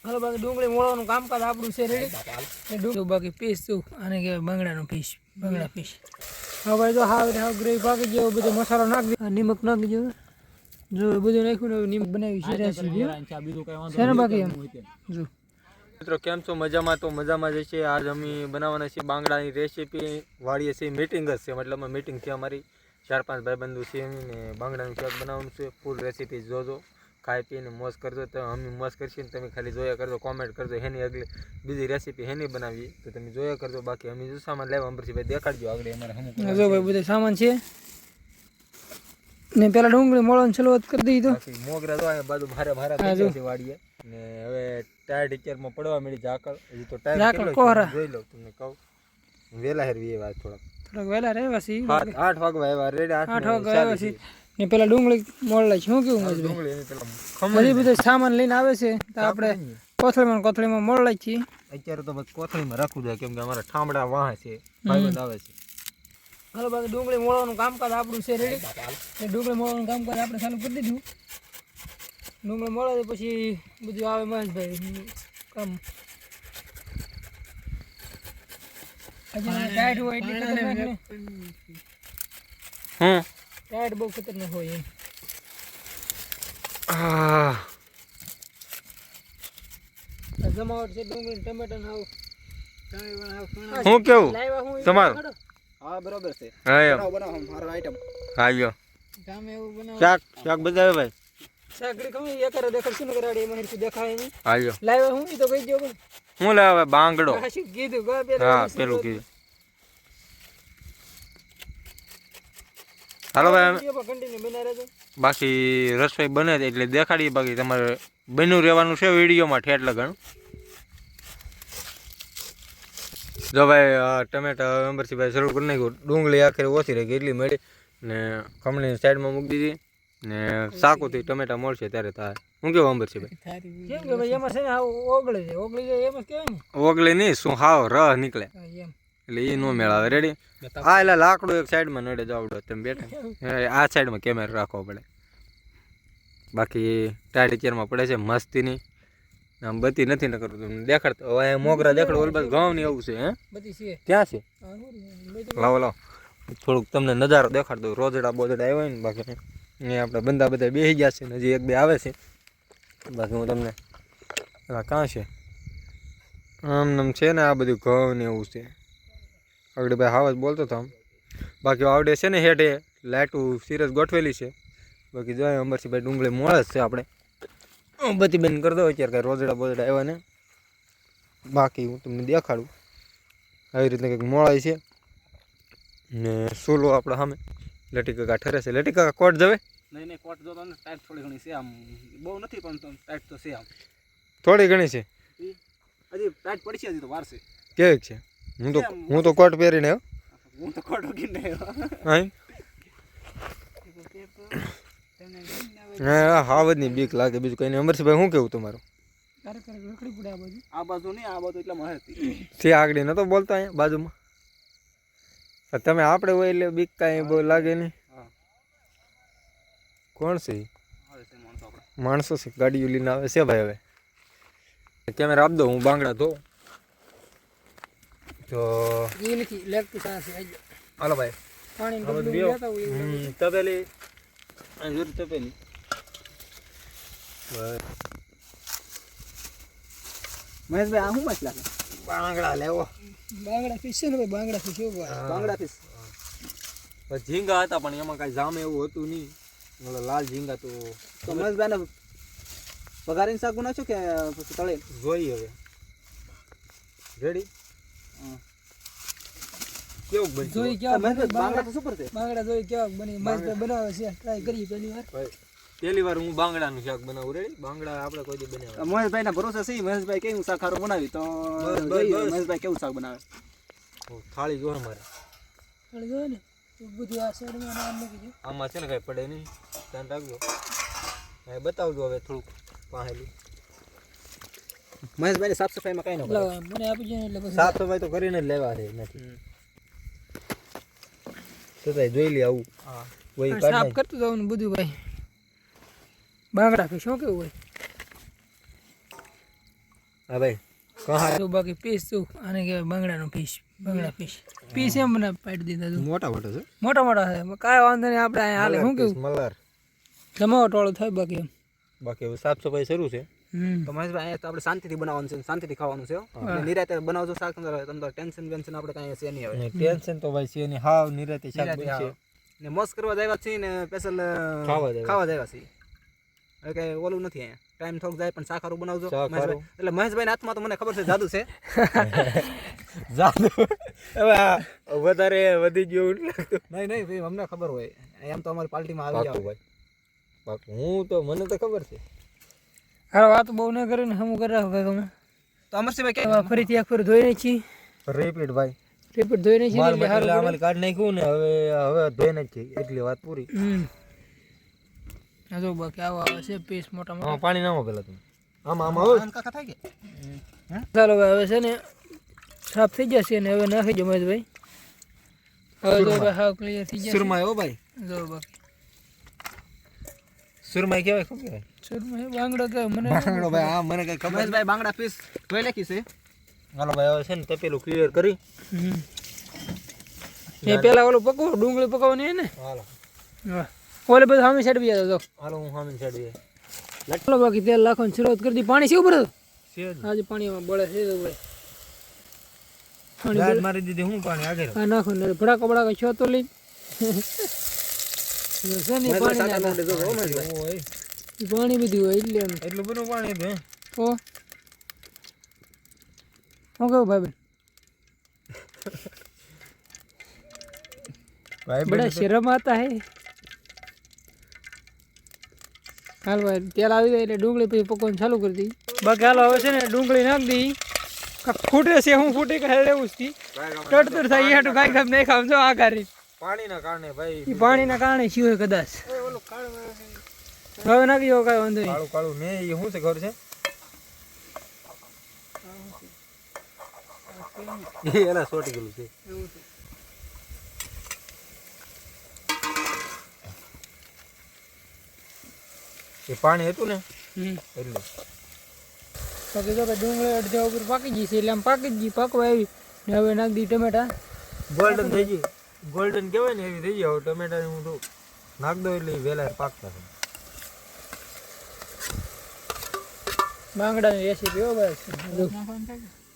હાલો બાકી ડુંગળી મોળવાનું કામકાજ આપણું છે રેડી. બાકી પીસ તું આને કહેવાય બંગડાનું પીસ, બંગડા પીસ. હા ભાઈ જો હાવ ગ્રેવી પાકી જેવો બધો મસાલો નાખી દે, નિમક નાખી દેજો. જો બધું નાખ્યું ને નિમક બનાવી છે રેસીપી છે ને બાકી એમ જો. મિત્રો કેમ છો? મજામાં? તો મજામાં જ છે. આજ અમે બનાવવાના છીએ બાંગડાની રેસીપી. વાળીએ છીએ મીટિંગ જ છે, મતલબ મીટિંગ છે અમારી 4-5 ભાઈબંધો છે ને બાંગડાનું શાક બનાવવાનું છે. ફૂલ રેસીપી જોજો, ખાઈ પીને મોજ કરજો. તો અમે મોજ કરશું ને તમે ખાલી જોયા કરજો, કોમેન્ટ કરજો હેની આગળ બીજી રેસીપી હેની બનાવીએ તો તમે જોયા કરજો. બાકી અમે જો સામાન લેવા અંબરસિંહભાઈ દેખાડજો આગળ અમારે હમું જો ભાઈ બધો સામાન છે ને. પેલા ડુંગળી મોળવાની શરૂઆત કરી દીધી તો મોગરા જો આ બાજુ ભારે ભારે થઈ ગયા છે વાડીએ ને. હવે ટાયર ટીચરમાં પડવા મળી ઝાકળ. હજી તો ટાયર જોઈ લો તમને કહું વેલા હેરવી એ વાત થોડાક વેલા રહેવા છે. 8 વાગવા આવ્યા રેડી. 8 વાગવા આવ્યા છે ને. પેલા ડુંગળી મોળલાય શું કેવું મજબૂત હજી બધો સામાન લઈને આવે છે તો આપણે કોથળીમાં મોળલાય છીએ. અત્યારે તો બસ કોથળીમાં રાખવું જોઈએ કેમ કે અમારા ઠામડા વાહ છે, ભાઈબંધ આવે છે. હાલો બાકી ડુંગળી મોળવાનું કામકાજ આપણું છે રેડી. ડુંગળી મોળવાનું કામકાજ આપણે ચાલુ કરી દીધું. ડુંગળી મોળે પછી બધું આવે મહેશભાઈ કામ. ટાઈટ હોય એટલે ખતરનાક ને. ટાઈટ બહુ ખતરનાક હોય એમ. જમાવટ છે ડુંગળી ટમેટા ના હું કેવું તમારું? હા બરાબર છે. હા બનાવો મારો આઈટમ. હાયો ગામે એવું બનાવ શાક બતાવે ભાઈ. શાકડી ખમી એકરે દેખાડશું ને કરાડી એમાં હરખું દેખાય નહીં. હાયો લાવ્યા હું તો કહી દો ભાઈ. હું લાવે બાંગડો. શું કીધું ગા બે? હા પેલું કીધું. હાલો ભાઈ કન્ટિન્યુ બના રહેજો. બાકી રસોઈ બને એટલે દેખાડીએ. બાકી તમારે બન્યું રહેવાનું છે વિડીયોમાં ઠેઠ લગાણું. જો ભાઈ ટમેટા અંબરસિંહભાઈ શરૂ કરી નાખ્યું. ડુંગળી આખરે ઓછી રહી ગઈ એટલી મળી ને ખમણી સાઈડમાં મૂકી દીધી ને શાકોથી ટમેટા મળશે ત્યારે થાય. શું કેવું અંબરસિંહભાઈ? કેમ કે ભાઈ એમાં છે ને ઓગળી જાય, ઓગળી જાય એમ જ કહેવાય ને. ઓગળી નહીં શું હાવ રહ નીકળે એમ એટલે એ નો મેળ આવે. રેડી. હા એટલે લાકડું એક સાઈડમાં નડે જાવડો તમે બેઠા આ સાઈડમાં કેમેરા રાખવો પડે. બાકી ટાઈટ ચેરમાં પડે છે મસ્તીની. આમ બધી નથી ન કરતું તમને દેખાડતો. હવે મોગરા દેખાડો ઓલ બસ ઘઉં ને એવું છે. હે બધી છે ક્યાં છે? લાવો થોડુંક તમને નજારો દેખાડ દઉં. રોજડા બોજડા આવ્યા હોય ને બાકી અહીંયા આપણે બંદા બધા બેસી ગયા છે ને હજી 1-2 આવે છે. બાકી હું તમને કાં છે આમ નામ છે ને આ બધું ઘઉં ને એવું છે. આગળ ભાઈ હાવ જ બોલતો હતો આમ. બાકી આવડે છે ને હેઠે લાઇટું સિરિયસ ગોઠવેલી છે. બાકી જોઈએ અંબરસિંહભાઈ ડુંગળી મોળે જ છે. આપણે બધી બેન કરી દો અત્યારે કાંઈ રોજડા બોજડા આવ્યા ને. બાકી હું તમને દેખાડું આવી રીતના કંઈક મોળાય છે ને. સોલો આપણે સામે લટી કાકા ઠરે છે. લટી કાકા કોટ જવે નહીં કોટ જો તો ટાઈટ થોડી ઘણી છે. આમ બહુ નથી પણ ટાઈટ તો છે. આમ થોડી ઘણી છે. હજી ટાઈટ પડી છે. હજી તો વાર છે. કેવી છે? હું તો કોટ પહેરીને આવ્યો. હું તો કોટ ઉગીને હા હાવજની બીક લાગે બીજું કઈ નહીં. અંબરસિંહભાઈ શું કેવું તમારું? આ બાજુ નહીં, આ બાજુ એટલે માહિતી છે આગળ નતો બોલતા અહીંયા બાજુમાં. તમે આપણે હોય એટલે બીક કાંઈ બહુ લાગે નહીં. કોણ છે? માણસો છે ગાડીઓ લઈને આવે છે ભાઈ. હવે કેમેરા આપ દો હું બાંગડા ધો તો હાલો ભાઈ. તપેલી તપેલી મહેશભાઈ આ શું મસલા છે? બાંગડા લેવો. બાંગડા ફિશ છે ને ભાઈ. બાંગડા ફિશ એવું બાંગડા ફિશ ઝીંગા હતા પણ એમાં કાંઈ જામે એવું હતું નહીં. લાલ ઝીંગા તો મહેશભાઈ ને પગારીને શાક બનાવશો કે પછી તળે જોઈએ. હવે રેડી કેવું બની જોઈ કેવા બાંગડા તો સુપર છે. બાંગડા જોઈ કેવા બની મસ્ત બનાવે છે. ટ્રાય કરીએ પહેલી વાર હું બાંગડાનું શાક બનાવું. રેડી. બાંગડા આપણે કોઈ દી બનાવ્યા. મહેશભાઈ ના ભરોસે છે. મહેશભાઈ કેવું શાક સારું બનાવી તો મહેશભાઈ કેવું શાક બનાવે. થાળી જો અમારે થાળી જો ને બધું આ સાઈડમાં નામ નાખી દો. આમાં છે ને કાંઈ પડે નહીં. ધ્યાન રાખજો. બતાવજો હવે થોડુંક પાહેલું. મહેશભાઈ સાફ સફાઈમાં કઈ ન મને આપી જાય એટલે સાફ સફાઈ તો કરીને જ લેવા છે નથી છતાંય જોઈ લે આવું. સાફ કરતું જવાનું બધું ભાઈ. બાંગડા ફિશ શું કેવું હોય? હા ભાઈ કહા તો બાકી પીસ તું આને કહેવાય બંગડાનું બંગડા પીસ એમ મને પાડી દીધા તું મોટા મોટા છે મોટા મોટા છે કાંઈ વાંધો નહીં આપણે અહીંયા હાલે શું કેવું મલાર જમાવટ વાળું થાય બાકી એમ બાકી હવે સાફ સફાઈ શરૂ છે તો મહેશભાઈ અહીંયા તો આપણે શાંતિથી બનાવવાનું છે શાંતિથી ખાવાનું છે એટલે નિરાતે બનાવજો શાક તમને ટેન્શન વેન્શન આપણે કાંઈ છે નહીં હવે ટેન્શન તો ભાઈ છે નહીં હાવ નિરાતે શાક નિરાતે બનશે આવો. ને મોજ કરવા જાય છીએ ને સ્પેશિયલ ખાવા જાય છીએ હવે કઈ ઓલું નથી અહીંયા ટાઈમ થોડુંક જાય પણ શાકારું બનાવજો શાકાહારું. મહેશભાઈ એટલે મહેશભાઈના હાથમાં તો મને ખબર છે જાદુ છે જાદુ હવે આ વધારે વધી ગયું એવું લાગતું નહીં ભાઈ અમને ખબર હોય એમ તો અમારી પાર્ટીમાં આવી પાકું જાવ ભાઈ પાકું હું તો મને તો ખબર છે હારો વાત બહુ ન કરીને હમું કરી રાખો કાંઈક અમે તો અમરસિંહભાઈ કે હવે ફરીથી એક ફેર ધોઈ નહીં છીએ રિપીટ ભાઈ રિપીટ ધોઈ નહીં છીએ માલ એટલે મટીરિયલ હારું અમારે કાઢી નાખ્યું ને હવે ધોઈને જ છે એટલી વાત પૂરી આ જો બાકી આવો આવે છે પીસ મોટા મોટા આમાં પાણી નાખો પેલા તમે આમાં આમાં કાકા થાય કે ચાલો હવે છે ને સાફ થઈ જશે ને હવે નાખી દો મહેશભાઈ હવે તો ભાઈ હાવ ક્લિયર થઈ જશે સુરમાઈ હો ભાઈ જો બાકી સુરમાઈ કહેવાય શું કહેવાય સુરમા બાંગડો કે મને બાંગડો ભાઈ હા મને કઈ ખબર મહેશભાઈ બાંગડા પીસ ધોઈ નાખી છે હાલો ભાઈ હવે છે ને તપેલું ક્લિયર કરી એ પેલા ઓલું પકવો ડુંગળી પકવવાની ને હાલો હા ઓલે બધું સામે સાઈડ બી જતો હાલો હું સામે ચડી લટલો બાકી તેલ નાખવાની શરૂઆત કરી દી પાણી શું ભરે છે આજે પાણીમાં બળે છે તો ભાઈ પાણી દાળ મારી દીધી હું પાણી આગળ હા નાખો ને ભડાકો ભડાકો છો તો લઈ પાણી ઓય પાણી બધું હોય એટલે એમ એટલું બધું પાણી હતું તો શું કહું ભાઈ ભાઈ बड़ा शर्म आता है हाल भाई तेल આવી જાય એટલે ડુંગળી પછી પકવાનું ચાલુ કરી દી બાકી હાલો હવે છે ને ડુંગળી નાખ દી ફૂટે છે હું ફૂટી કે હેડે ઉસતી ટટતર થાય હાટું કાઈ કામ નહીં ખામ જો આ કરી પાણીના કારણે ભાઈ ઈ પાણીના કારણે શું હોય કદાચ હવે નાખી દો કાઈ વાંધો નહીં કાળું કાળું ને એ શું છે ખબર છે એના સોટી ગયેલું છે એ પાણી હતું ને એટલે બાકી જો કે ડુંગળી અડધા ઉપર પાકી ગઈ છે એટલે આમ પાકી જ ગઈ પાકવા આવી ને હવે નાખી દી ટમેટા ગોલ્ડન થઈ ગઈ ગોલ્ડન કહેવાય ને એવી થઈ ગઈ હવે ટમેટા હું તો નાખ દો એટલે વેલા પાકતા છે બાંગડાની રેસીપી હો બસ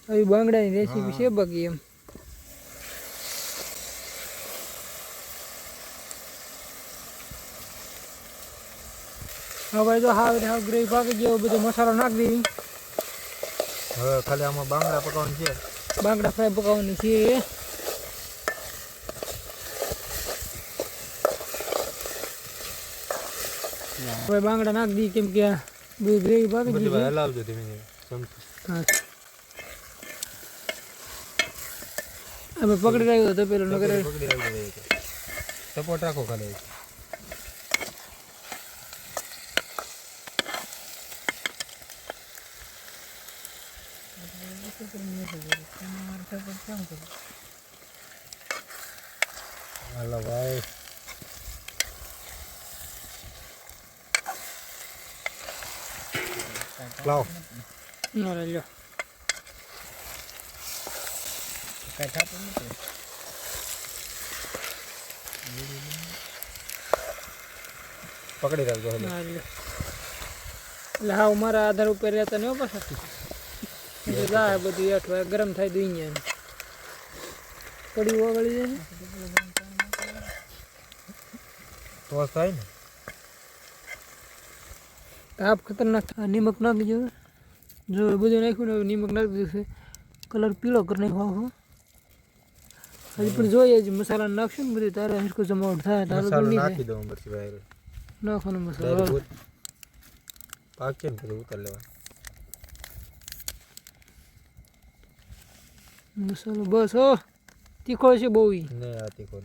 આવી બાંગડાની રેસીપી છે બાકી એમ હવે જો હાવ ગ્રેવી પાકી ગયો બધો મસાલો નાખી દીધી હવે ખાલી આમાં બાંગડા પકવાનું છે બાંગડા ફ્રાય પકાવવાની છે હવે બાંગડા નાખી દી કેમ કે બધી ગ્રેવી પાકી ગઈ બધી છે હલાવજો ધીમે ધીમે ચમચી હા અમે પકડી રાખ્યો તો પેલો નગર પકડી રાખજો સપોર્ટ રાખો ખાલી હાલો ભાઈ લાવો અરે લ્યો પકડી રાખજો હવે અરે લ્યો એટલે હા મારા આધાર ઉપર રહેતા નહીં પાછા એટલે જાય બધું હેઠ ગરમ થાય દઈ જાય કડી ઓગળી જાય ને તો થાય ને તાપ ખતરનાક નિમક નાખી દીધું જો એ બધું નાખ્યું ને હવે નિમક નાખી દીધું છે કલર પીળો કરી નાખ્યો આખો હજી પણ જોઈએ જ મસાલા નાખશું ને બધું તારે હરખું જમાવટ થાય તારું મસાલો બની નાખી જાય દઉં પછી ભાઈ નાખવાનો મસાલો પાકે ને પછી ઉતાર લેવા મસાલો બસ હો તીખો છે બહુ ઈ ને આ તીખો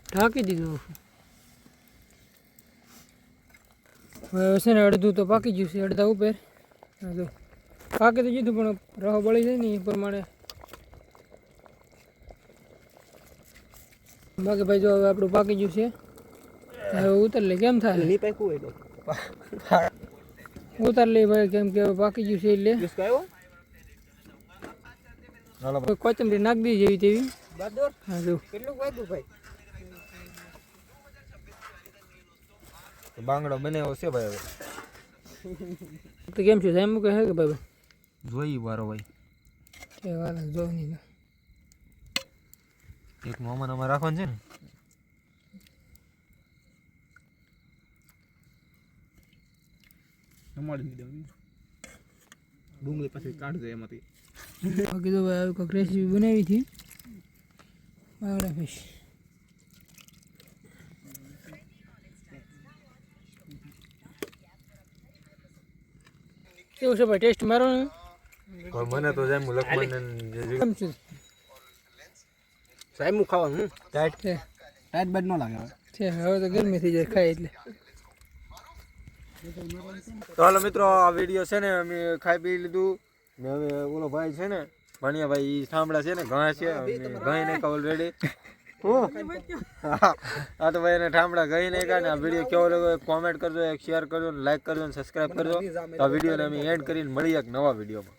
ઢાંકી દીધું હવે છે ને અડધું તો પાકી ગયું છે અડધા ઉપર હા જો પાકી તો દીધું પણ રહો બળી જાય ને એ પ્રમાણે બાકી ભાઈ જો હવે આપણું પાકી ગયું છે હવે ઉતર લે કેમ થાય નહીં પાક્યું હોય તો ઉતાર લે ભાઈ કેમ કે હવે પાકી ગયું છે એટલે કિસકો આવ્યો હાલો ભાઈ. કોથમરી નાખ દી જેવી તેવી બહાદુર હા જો કેટલું વાગ્યું ભાઈ તો બાંગડો બનાવ્યો છે ભાઈ હવે તો કેમ છે સાહેબ મૂકે હે કે ભાઈ જોઈ વારો ભાઈ કે વાલા જો નહીં એક મોમાં આમાં રાખવાનું છે ને જમાડી દીધો ડુંગળી પછી કાઢજો એમાંથી બાકી તો ભાઈ આવી કોઈક રેસીપી બનાવી હતી બાંગડા ફિશ કેવું છે ભાઈ ટેસ્ટ મારો ને પણ મને તો જેમ લખમણ કેમ છે સાહેબ હું ખાવાનું ટાઈટ છે ટાઈટ બાઈટ ન લાગે હવે છે હવે તો ગરમી થઈ જાય ખાય એટલે તો હાલો મિત્રો આ વિડીયો છે ને અમે ખાઈ પી લીધું ને હવે ઓલો ભાઈ છે ને ભણિયા ભાઈ ઈ થાંભળા છે ને ઘા છે ઘાઈ નાખ્યા ઓલરેડી હા તો ભાઈ એને ઠામડા ગઈ નાખ્યા ને આ વિડીયો કેવો લાગ્યો કોમેન્ટ કરજો એક શેર કરજો લાઈક કરજો ને સબસ્ક્રાઈબ કરજો તો આ વિડીયોને અમે એન્ડ કરીને મળીએ એક નવા વિડીયોમાં